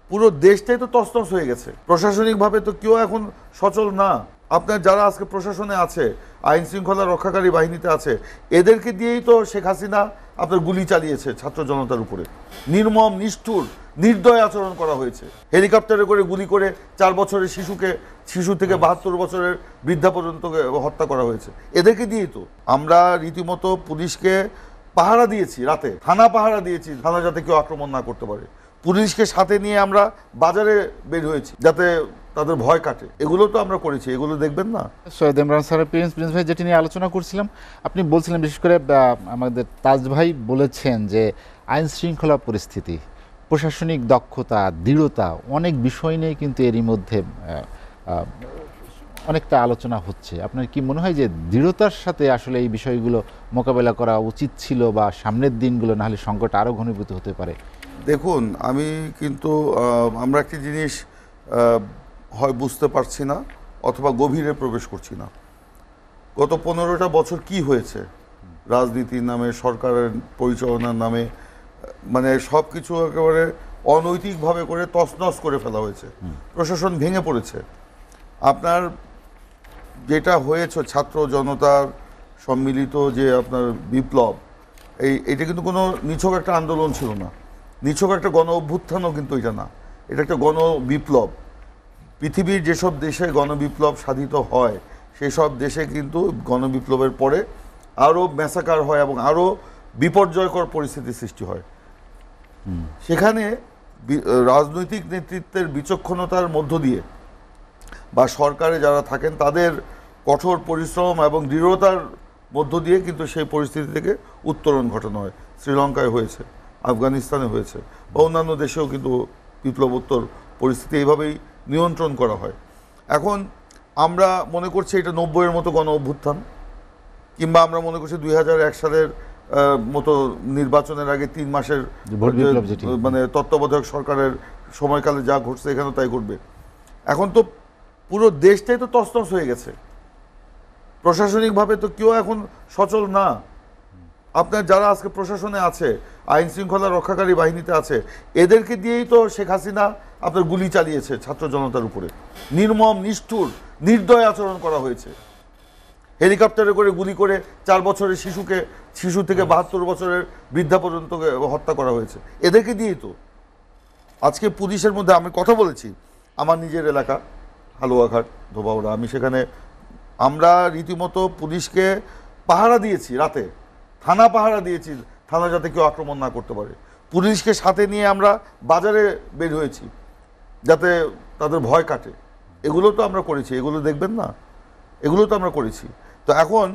পুরো দেশটাই তো তছনছ হয়ে গেছে। প্রশাসনিকভাবে তো কেউ এখন সচল না। আপনার যারা আজকে প্রশাসনে আছে, আইন শৃঙ্খলা রক্ষাকারী বাহিনীতে আছে, এদেরকে দিয়েই তো শেখ হাসিনা আপনার গুলি চালিয়েছে ছাত্র জনতার উপরে। নির্মম, নিষ্ঠুর, নির্দয় আচরণ করা হয়েছে। হেলিকপ্টারে করে গুলি করে 4 বছরের শিশু থেকে 72 বছরের বৃদ্ধা পর্যন্ত হত্যা করা হয়েছে এদেরকে দিয়েই তো। আমরা রীতিমতো পুলিশকে পাহারা দিয়েছি, রাতে থানা পাহারা দিয়েছি, থানা যাতে কেউ আক্রমণ না করতে পারে। পুলিশকে সাথে নিয়ে আমরা বাজারে বের হয়েছি যাতে তাদের ভয় কাটে। এগুলো তো আমরা করেছি, এগুলো দেখবেন না? সৈয়দ ইমরান স্যার, প্রিন্স ভাই যেটি নিয়ে আলোচনা করছিলাম, আপনি বলছিলেন বিশেষ করে আমাদের তাজ ভাই বলেছেন যে আইন শৃঙ্খলা পরিস্থিতি, প্রশাসনিক দক্ষতা, দৃঢ়তা, অনেক বিষয় নিয়ে কিন্তু এরই মধ্যে অনেকটা আলোচনা হচ্ছে। আপনার কি মনে হয় যে দৃঢ়তার সাথে আসলে এই বিষয়গুলো মোকাবেলা করা উচিত ছিল, বা সামনের দিনগুলো না হলে সংকট আরও ঘনীভূত হতে পারে? দেখুন, আমি কিন্তু আমরা একটি জিনিস হয় বুঝতে পারছি না অথবা গভীরে প্রবেশ করছি না। গত 15টা বছর কি হয়েছে রাজনীতির নামে, সরকারের পরিচালনার নামে, মানে সব কিছু একেবারে অনৈতিকভাবে করে তছনছ করে ফেলা হয়েছে। প্রশাসন ভেঙে পড়েছে। আপনার যেটা হয়েছে ছাত্র জনতার সম্মিলিত যে আপনার বিপ্লব, এইটা কিন্তু কোনো নিছক একটা আন্দোলন ছিল না, নিছক একটা গণ অভ্যুত্থানও কিন্তু এটা না, এটা একটা গণ বিপ্লব। পৃথিবীর যেসব দেশে গণবিপ্লব সাধিত হয় সেই সব দেশে কিন্তু গণবিপ্লবের পরে আরও ম্যাসাকার হয় এবং আরও বিপর্যয়কর পরিস্থিতি সৃষ্টি হয়। সেখানে রাজনৈতিক নেতৃত্বের বিচক্ষণতার মধ্য দিয়ে বা সরকারে যারা থাকেন তাদের কঠোর পরিশ্রম এবং দৃঢ়তার মধ্য দিয়ে কিন্তু সেই পরিস্থিতি থেকে উত্তরণ ঘটানো হয়। শ্রীলঙ্কায় হয়েছে, আফগানিস্তানে হয়েছে, বা অন্যান্য দেশেও কিন্তু বিপ্লবোত্তর পরিস্থিতি এইভাবেই নিয়ন্ত্রণ করা হয়। এখন আমরা মনে করছি এটা 90-এর মতো গণ অভ্যুত্থান, কিংবা আমরা মনে করছি 2001 সালের মতো নির্বাচনের আগে 3 মাসের মানে তত্ত্বাবধায়ক সরকারের সময়কালে যা ঘটছে এখানেও তাই ঘটবে। এখন তো পুরো দেশটাই তো তছনছ হয়ে গেছে। প্রশাসনিকভাবে তো কেউ এখন সচল না। আপনার যারা আজকে প্রশাসনে আছে, আইন শৃঙ্খলা রক্ষাকারী বাহিনীতে আছে, এদেরকে দিয়েই তো শেখ হাসিনা আপনার গুলি চালিয়েছে ছাত্র জনতার উপরে। নির্মম, নিষ্ঠুর, নির্দয় আচরণ করা হয়েছে। হেলিকপ্টারে করে গুলি করে 4 বছরের শিশু থেকে 72 বছরের বৃদ্ধা পর্যন্ত হত্যা করা হয়েছে এদেরকে দিয়েই তো। আজকে পুলিশের মধ্যে আমি কথা বলেছি, আমার নিজের এলাকা হালুয়াঘাট, ধোবাউড়া, আমি সেখানে আমরা রীতিমতো পুলিশকে পাহারা দিয়েছি, রাতে থানা পাহারা দিয়েছি, থানা যাতে কেউ আক্রমণ না করতে পারে। পুলিশকে সাথে নিয়ে আমরা বাজারে বের হয়েছি যাতে তাদের ভয় কাটে। এগুলো তো আমরা করেছি, এগুলো দেখবেন না? এগুলো তো আমরা করেছি। তো এখন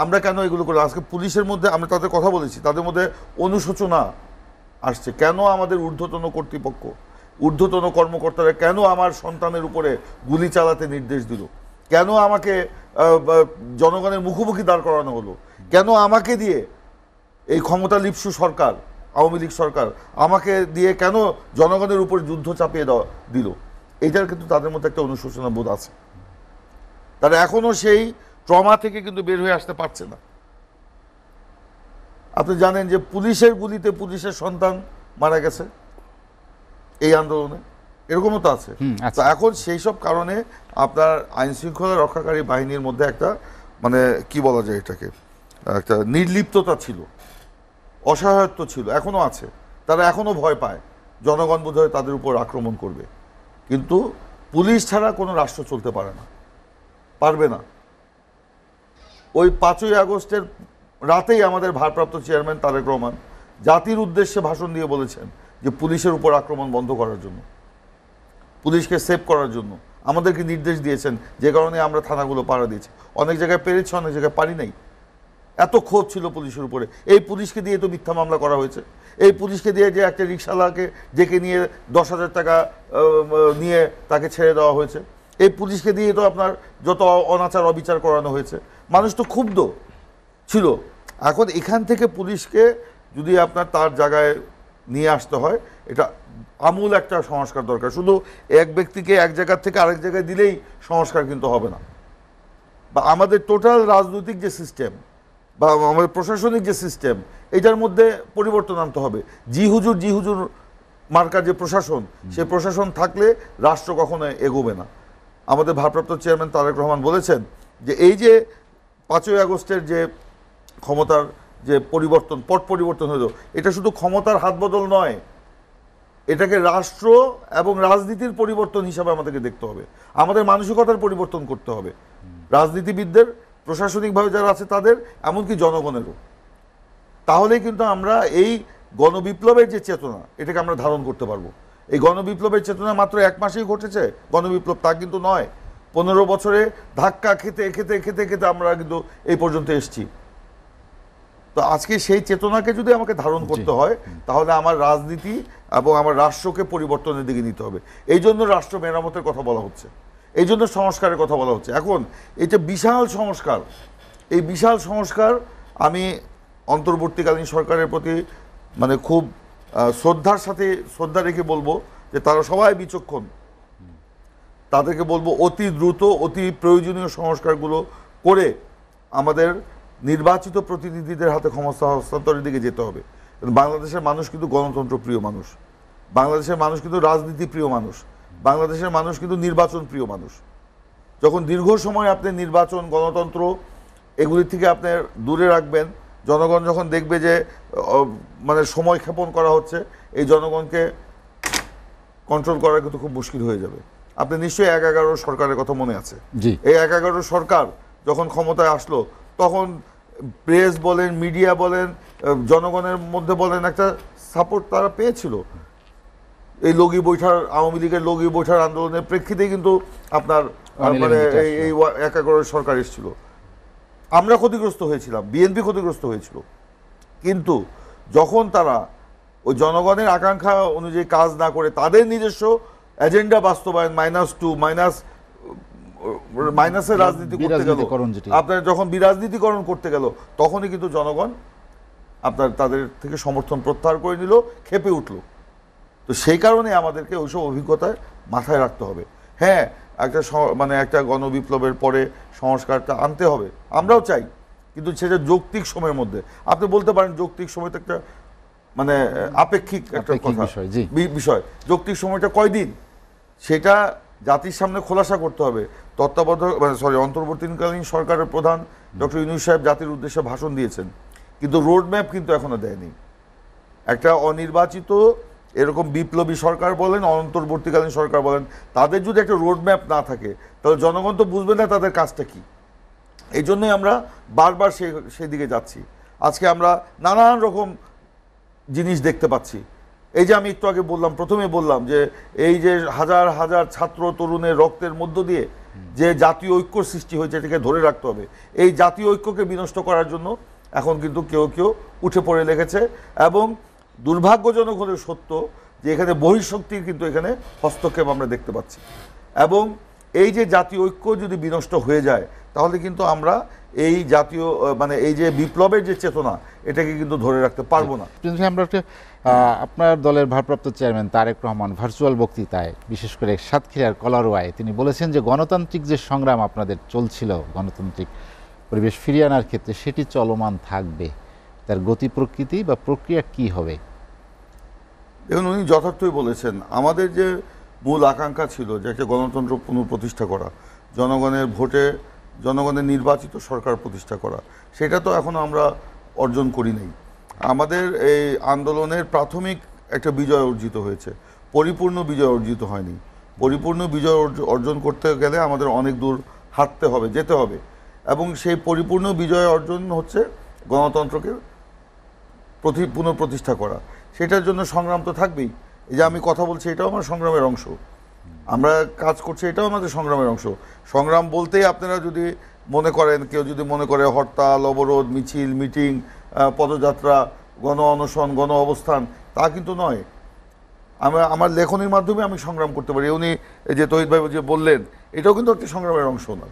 আমরা কেন এগুলো করি? আজকে পুলিশের মধ্যে আমরা তাদের কথা বলেছি, তাদের মধ্যে অনুশোচনা আসছে। কেন আমাদের ঊর্ধ্বতন কর্তৃপক্ষ, ঊর্ধ্বতন কর্মকর্তারা কেন আমার সন্তানের উপরে গুলি চালাতে নির্দেশ দিল? কেন আমাকে জনগণের মুখোমুখি দাঁড় করানো হলো? কেন আমাকে দিয়ে এই ক্ষমতা লিপ্সু সরকার, আওয়ামী লীগ সরকার, আমাকে দিয়ে কেন জনগণের উপর যুদ্ধ চাপিয়ে দিল? এইটার কিন্তু তাদের মধ্যে একটা অনুশোচনা বোধ আছে। তারা এখনো সেই ট্রমা থেকে কিন্তু বের হয়ে আসতে পারছে না। আপনি জানেন যে পুলিশের গুলিতে পুলিশের সন্তান মারা গেছে এই আন্দোলনে, এরকমও তো আছে। তো এখন সেই সব কারণে আপনার আইন শৃঙ্খলা রক্ষাকারী বাহিনীর মধ্যে একটা মানে কি বলা যায়, এটাকে একটা নির্লিপ্ততা ছিল, অসহায়ত্ব ছিল, এখনো আছে। তারা এখনো ভয় পায় জনগণ বোধহয় তাদের উপর আক্রমণ করবে। কিন্তু পুলিশ ছাড়া কোনো রাষ্ট্র চলতে পারে না, পারবে না। ওই 5ই আগস্টের রাতেই আমাদের ভারপ্রাপ্ত চেয়ারম্যান তারেক রহমান জাতির উদ্দেশ্যে ভাষণ দিয়ে বলেছেন যে পুলিশের উপর আক্রমণ বন্ধ করার জন্য, পুলিশকে সেভ করার জন্য আমাদেরকে নির্দেশ দিয়েছেন, যে কারণে আমরা থানাগুলো পাহারা দিয়েছি। অনেক জায়গায় পেরেছি, অনেক জায়গায় পারি নাই। এত ক্ষোভ ছিল পুলিশের উপরে। এই পুলিশকে দিয়ে তো মিথ্যা মামলা করা হয়েছে। এই পুলিশকে দিয়ে যে একটা রিক্সাওয়ালাকে ডেকে নিয়ে 10,000 টাকা নিয়ে তাকে ছেড়ে দেওয়া হয়েছে। এই পুলিশকে দিয়ে তো আপনার যত অনাচার অবিচার করানো হয়েছে। মানুষ তো ক্ষুব্ধ ছিল। এখন এখান থেকে পুলিশকে যদি আপনার তার জায়গায় নিয়ে আসতে হয়, এটা আমূল একটা সংস্কার দরকার। শুধু এক ব্যক্তিকে এক জায়গা থেকে আরেক জায়গায় দিলেই সংস্কার কিন্তু হবে না। বা আমাদের টোটাল রাজনৈতিক যে সিস্টেম বা আমাদের প্রশাসনিক যে সিস্টেম, এটার মধ্যে পরিবর্তন আনতে হবে। জি হুজুর মার্কার যে প্রশাসন, সেই প্রশাসন থাকলে রাষ্ট্র কখনো এগোবে না। আমাদের ভারপ্রাপ্ত চেয়ারম্যান তারেক রহমান বলেছেন যে এই যে 5ই আগস্টের যে ক্ষমতার যে পট পরিবর্তন হলো, এটা শুধু ক্ষমতার হাত বদল নয়, এটাকে রাষ্ট্র এবং রাজনীতির পরিবর্তন হিসাবে আমাদেরকে দেখতে হবে। আমাদের মানসিকতার পরিবর্তন করতে হবে, রাজনীতিবিদদের, প্রশাসনিকভাবে যারা আছে তাদের, এমনকি জনগণেরও। তাহলেই কিন্তু আমরা এই গণবিপ্লবের যে চেতনা, এটাকে আমরা ধারণ করতে পারবো। এই গণবিপ্লবের চেতনা মাত্র 1 মাসেই ঘটেছে গণবিপ্লব, তা কিন্তু নয়। 15 বছরে ধাক্কা খেতে খেতে খেতে খেতে আমরা কিন্তু এই পর্যন্ত এসেছি। তো আজকে সেই চেতনাকে যদি আমাকে ধারণ করতে হয়, তাহলে আমার রাজনীতি এবং আমার রাষ্ট্রকে পরিবর্তনের দিকে নিতে হবে। এই জন্য রাষ্ট্র মেরামতের কথা বলা হচ্ছে, এই জন্য সংস্কারের কথা বলা হচ্ছে। এখন এটা বিশাল সংস্কার, এই বিশাল সংস্কার আমি অন্তর্বর্তীকালীন সরকারের প্রতি মানে খুব শ্রদ্ধার সাথে শ্রদ্ধা রেখে বলবো যে তারা সবাই বিচক্ষণ। তাদেরকে বলবো অতি দ্রুত অতি প্রয়োজনীয় সংস্কারগুলো করে আমাদের নির্বাচিত প্রতিনিধিদের হাতে ক্ষমতা হস্তান্তরের দিকে যেতে হবে। বাংলাদেশের মানুষ কিন্তু গণতন্ত্র প্রিয় মানুষ, বাংলাদেশের মানুষ কিন্তু রাজনীতি প্রিয় মানুষ, বাংলাদেশের মানুষ কিন্তু নির্বাচন প্রিয় মানুষ। যখন দীর্ঘ সময় আপনি নির্বাচন, গণতন্ত্র এগুলি থেকে আপনি দূরে রাখবেন, জনগণ যখন দেখবে যে মানে সময় ক্ষেপণ করা হচ্ছে, এই জনগণকে কন্ট্রোল করা কিন্তু খুব মুশকিল হয়ে যাবে। আপনি নিশ্চয়ই 1-11 সরকারের কথা মনে আছে। এই 1-11 সরকার যখন ক্ষমতায় আসলো, তখন প্রেস বলেন, মিডিয়া বলেন, জনগণের মধ্যে বলেন, একটা সাপোর্ট তারা পেয়েছিল। এই লগি বৈঠার, আওয়ামী লীগের লগি বৈঠার আন্দোলনের প্রেক্ষিতে কিন্তু আপনার মানে এই 1-11 সরকার এসেছিল। আমরা ক্ষতিগ্রস্ত হয়েছিলাম, বিএনপি ক্ষতিগ্রস্ত হয়েছিল। কিন্তু যখন তারা ওই জনগণের আকাঙ্ক্ষা অনুযায়ী কাজ না করে তাদের নিজস্ব এজেন্ডা বাস্তবায়ন, -2 মাইনাসের রাজনীতি করতে গেল, আপনার যখন বিরাজনীতিকরণ করতে গেল, তখনই কিন্তু জনগণ আপনার তাদের থেকে সমর্থন প্রত্যাহার করে নিল, ক্ষেপে উঠল। তো সেই কারণে আমাদেরকে ওইসব অভিজ্ঞতায় মাথায় রাখতে হবে। হ্যাঁ, একটা গণবিপ্লবের পরে সংস্কারটা আনতে হবে, আমরাও চাই, কিন্তু সেটা যৌক্তিক সময়ের মধ্যে। আপনি বলতে পারেন যৌক্তিক সময় তো একটা মানে আপেক্ষিক একটা কথা, বিষয়। যৌক্তিক সময়টা কয়দিন, সেটা জাতির সামনে খোলাসা করতে হবে। অন্তর্বর্তীকালীন সরকারের প্রধান ডক্টর ইউনূস সাহেব জাতির উদ্দেশ্যে ভাষণ দিয়েছেন, কিন্তু রোডম্যাপ কিন্তু এখনো দেয়নি। একটা অনির্বাচিত এরকম বিপ্লবী সরকার বলেন, অন্তর্বর্তীকালীন সরকার বলেন, তাদের যদি একটা রোডম্যাপ না থাকে, তাহলে জনগণ তো বুঝবে না তাদের কাজটা কি। এই জন্যই আমরা বারবার সেই দিকে যাচ্ছি। আজকে আমরা নানান রকম জিনিস দেখতে পাচ্ছি। এই যে আমি একটু আগে বললাম, প্রথমে বললাম যে এই যে হাজার হাজার ছাত্র তরুণের রক্তের মধ্য দিয়ে যে জাতীয় ঐক্য সৃষ্টি হয়েছে, এটাকে ধরে রাখতে হবে। এই জাতীয় ঐক্যকে বিনষ্ট করার জন্য এখন কিন্তু কেউ কেউ উঠে পড়ে লেগেছে, এবং দুর্ভাগ্যজনক হলে সত্য যে এখানে বহিঃশক্তির কিন্তু এখানে হস্তক্ষেপ আমরা দেখতে পাচ্ছি। এবং এই যে জাতীয় ঐক্য যদি বিনষ্ট হয়ে যায়, তাহলে কিন্তু আমরা এই জাতীয় মানে এই যে বিপ্লবের যে চেতনা, এটাকে কিন্তু ধরে রাখতে পারবো না। আমরা আপনার দলের ভারপ্রাপ্ত চেয়ারম্যান তারেক রহমান ভার্চুয়াল বক্তৃতায়, বিশেষ করে সাতক্ষীরার কলারোয়ায়, তিনি বলেছেন যে গণতান্ত্রিক যে সংগ্রাম আপনাদের চলছিল, গণতান্ত্রিক পরিবেশ ফিরিয়ে আনার ক্ষেত্রে, সেটি চলমান থাকবে। তার গতি প্রকৃতি বা প্রক্রিয়া কি হবে? দেখুন, উনি যথার্থই বলেছেন। আমাদের যে মূল আকাঙ্ক্ষা ছিল যে একটা গণতন্ত্র পুনঃপ্রতিষ্ঠা করা, জনগণের ভোটে জনগণের নির্বাচিত সরকার প্রতিষ্ঠা করা, সেটা তো এখনও আমরা অর্জন করি নাই। আমাদের এই আন্দোলনের প্রাথমিক একটা বিজয় অর্জিত হয়েছে, পরিপূর্ণ বিজয় অর্জিত হয়নি। পরিপূর্ণ বিজয় অর্জন করতে গেলে আমাদের অনেক দূর হাঁটতে হবে, যেতে হবে। এবং সেই পরিপূর্ণ বিজয় অর্জন হচ্ছে গণতন্ত্রকে পুনঃপ্রতিষ্ঠা করা। সেটার জন্য সংগ্রাম তো থাকবেই। এই যে আমি কথা বলছি, এটাও আমার সংগ্রামের অংশ। আমরা কাজ করছি, এটাও আমাদের সংগ্রামের অংশ। সংগ্রাম বলতেই আপনারা যদি মনে করেন, কেউ যদি মনে করে হরতাল, অবরোধ, মিছিল, মিটিং, পদযাত্রা, গণ অনশন, গণ অবস্থান, তা কিন্তু নয়। আমার লেখনীর মাধ্যমে আমি সংগ্রাম করতে পারি। উনি যে তহিদ ভাই যে বললেন, এটাও কিন্তু একটি সংগ্রামের অংশ। ওনার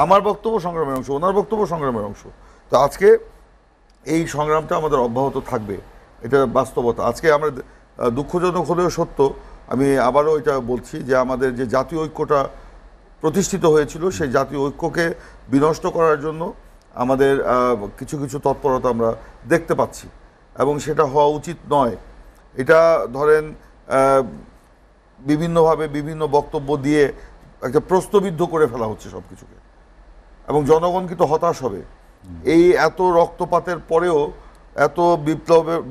আমার বক্তব্য সংগ্রামের অংশ, ওনার বক্তব্য সংগ্রামের অংশ। তো আজকে এই সংগ্রামটা আমাদের অব্যাহত থাকবে, এটা বাস্তবতা। আজকে আমরা দুঃখজনক হলেও সত্য, আমি আবারও এটা বলছি যে আমাদের যে জাতীয় ঐক্যটা প্রতিষ্ঠিত হয়েছিল, সেই জাতীয় ঐক্যকে বিনষ্ট করার জন্য আমাদের কিছু কিছু তৎপরতা আমরা দেখতে পাচ্ছি, এবং সেটা হওয়া উচিত নয়। এটা ধরেন বিভিন্নভাবে বিভিন্ন বক্তব্য দিয়ে একটা প্রশ্নবিদ্ধ করে ফেলা হচ্ছে সব কিছুকে, এবং জনগণ কিন্তু হতাশ হবে। এই এত রক্তপাতের পরেও, এত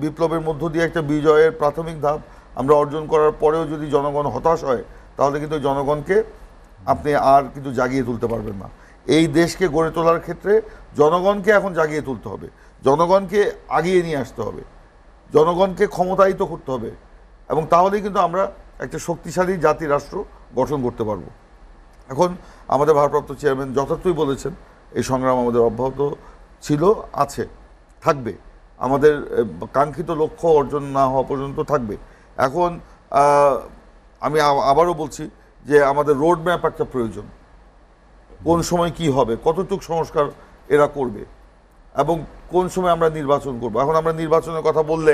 বিপ্লবের মধ্য দিয়ে একটা বিজয়ের প্রাথমিক ধাপ আমরা অর্জন করার পরেও যদি জনগণ হতাশ হয়, তাহলে কিন্তু জনগণকে আপনি আর কিন্তু জাগিয়ে তুলতে পারবেন না। এই দেশকে গড়ে তোলার ক্ষেত্রে জনগণকে এখন জাগিয়ে তুলতে হবে, জনগণকে আগিয়ে নিয়ে আসতে হবে, জনগণকে ক্ষমতায়িত করতে হবে, এবং তাহলেই কিন্তু আমরা একটা শক্তিশালী জাতি রাষ্ট্র গঠন করতে পারবো। এখন আমাদের ভারপ্রাপ্ত চেয়ারম্যান যথার্থই বলেছেন, এই সংগ্রাম আমাদের অব্যাহত ছিল, আছে, থাকবে, আমাদের কাঙ্ক্ষিত লক্ষ্য অর্জন না হওয়া পর্যন্ত থাকবে। এখন আমি আবারও বলছি যে আমাদের রোড ম্যাপ একটা প্রয়োজন, কোন সময় কি হবে, কতটুকু সংস্কার এরা করবে, এবং কোন সময় আমরা নির্বাচন করব। এখন আমরা নির্বাচনের কথা বললে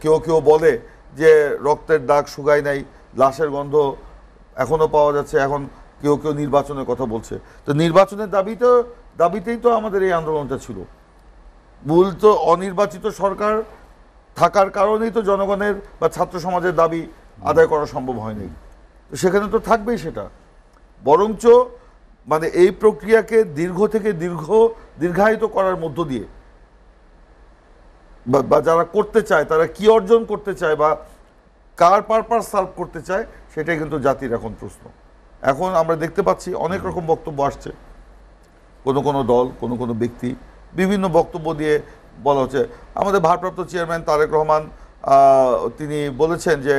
কেউ কেউ বলে যে রক্তের দাগ শুকায় নাই, লাশের গন্ধ এখনও পাওয়া যাচ্ছে, এখন কেউ কেউ নির্বাচনের কথা বলছে। তো নির্বাচনের দাবিতেই তো আমাদের এই আন্দোলনটা ছিল। মূল তো অনির্বাচিত সরকার থাকার কারণেই তো জনগণের বা ছাত্র সমাজের দাবি আদায় করা সম্ভব হয়নি। তো সেখানে তো থাকবেই সেটা, বরঞ্চ মানে এই প্রক্রিয়াকে দীর্ঘ থেকে দীর্ঘায়িত করার মধ্য দিয়ে বা যারা করতে চায় তারা কি অর্জন করতে চায় বা কার পারপাস সার্ভ করতে চায়, সেটাই কিন্তু জাতির এখন প্রশ্ন। এখন আমরা দেখতে পাচ্ছি অনেক রকম বক্তব্য আসছে, কোনো দল, কোনো ব্যক্তি বিভিন্ন বক্তব্য দিয়ে বলা হচ্ছে। আমাদের ভারপ্রাপ্ত চেয়ারম্যান তারেক রহমান তিনি বলেছেন যে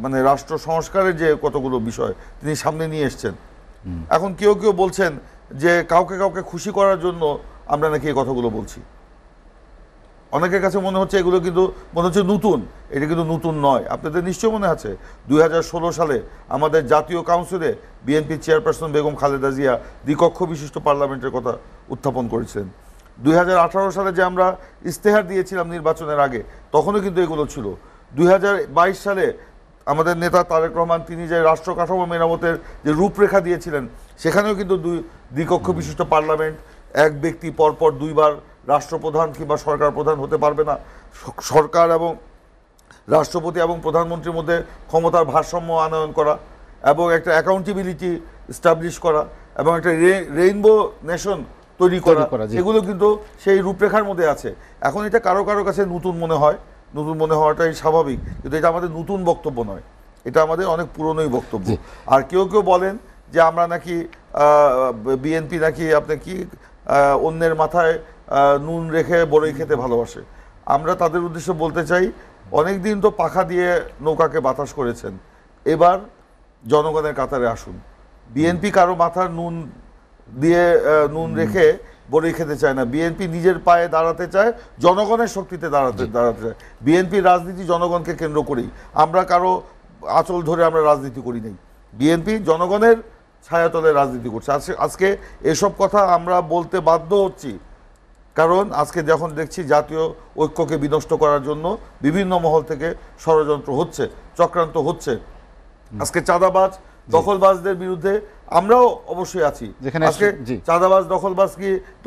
মানে রাষ্ট্র সংস্কারের যে কতগুলো বিষয় তিনি সামনে নিয়ে এসছেন। এখন কেউ বলছেন যে কাউকে খুশি করার জন্য আমরা নাকি এই কথাগুলো বলছি। অনেকের কাছে মনে হচ্ছে এগুলো কিন্তু মনে হচ্ছে নতুন, এটা কিন্তু নতুন নয়। আপনাদের নিশ্চয় মনে আছে 2016 সালে আমাদের জাতীয় কাউন্সিলে বিএনপি চেয়ারপারসন বেগম খালেদা জিয়া দ্বিকক্ষ বিশিষ্ট পার্লামেন্টের কথা উত্থাপন করেছিলেন। 2018 সালে যে আমরা ইস্তেহার দিয়েছিলাম নির্বাচনের আগে, তখনও কিন্তু এগুলো ছিল। 2022 সালে আমাদের নেতা তারেক রহমান তিনি যে রাষ্ট্র কাঠামো মেরামতের যে রূপরেখা দিয়েছিলেন, সেখানেও কিন্তু দ্বিকক্ষ বিশিষ্ট পার্লামেন্ট, এক ব্যক্তি পরপর দুইবার রাষ্ট্রপ্রধান কিংবা সরকার প্রধান হতে পারবে না, সরকার এবং রাষ্ট্রপতি এবং প্রধানমন্ত্রীর মধ্যে ক্ষমতার ভারসাম্য আনয়ন করা, এবং একটা অ্যাকাউন্টেবিলিটি এস্টাবলিশ করা, এবং একটা রেইনবো নেশন তৈরি করা, এগুলো কিন্তু সেই রূপরেখার মধ্যে আছে। এখন এটা কারো কাছে নতুন মনে হয়, নতুন মনে হওয়াটাই স্বাভাবিক, কিন্তু এটা আমাদের নতুন বক্তব্য নয়, এটা আমাদের অনেক পুরনোই বক্তব্য। আর কেউ বলেন যে আমরা নাকি বিএনপি নাকি আপনি কি অন্যের মাথায় নুন রেখে বড়ই খেতে ভালোবাসে। আমরা তাদের উদ্দেশ্যে বলতে চাই, অনেক দিন তো পাখা দিয়ে নৌকাকে বাতাস করেছেন, এবার জনগণের কাতারে আসুন। বিএনপি কারো মাথার নুন রেখে বড়ই খেতে চায় না। বিএনপি নিজের পায়ে দাঁড়াতে চায়, জনগণের শক্তিতে দাঁড়াতে চায়। বিএনপির রাজনীতি জনগণকে কেন্দ্র করেই, আমরা কারো আঁচল ধরে আমরা রাজনীতি করি নাই। বিএনপি জনগণের ছায়াতলে রাজনীতি করছে। আজকে এসব কথা আমরা বলতে বাধ্য হচ্ছি, কারণ আজকে যখন দেখছি জাতীয় ঐক্যকে বিনষ্ট করার জন্য বিভিন্ন মহল থেকে ষড়যন্ত্র হচ্ছে, চক্রান্ত হচ্ছে। আজকে চাঁদাবাজ দখলবাজদের বিরুদ্ধে আমরাও অবশ্যই আছি। আজকে চাঁদাবাজ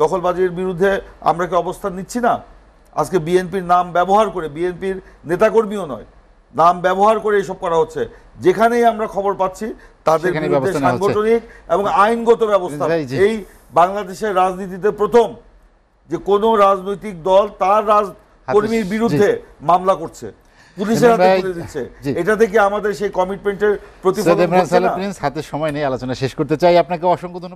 দখলবাজির বিরুদ্ধে আমরা কি অবস্থান নিচ্ছি না? আজকে বিএনপির নাম ব্যবহার করে, বিএনপির নেতাকর্মীও নয়, নাম ব্যবহার করে এসব করা হচ্ছে। যেখানেই আমরা খবর পাচ্ছি তাদের বিরুদ্ধে সাংগঠনিক এবং আইনগত ব্যবস্থা। এই বাংলাদেশের রাজনীতিতে প্রথম যে কোনো রাজনৈতিক দল তার কর্মীর বিরুদ্ধে মামলা করছে, পুলিশের হাতে তুলে দিচ্ছে। এটা থেকে আমাদের সেই কমিটমেন্টের প্রতিফলন হচ্ছে না। হাতে সময় নেই, আলোচনা শেষ করতে চাই। আপনাকে অসংখ্য ধন্যবাদ।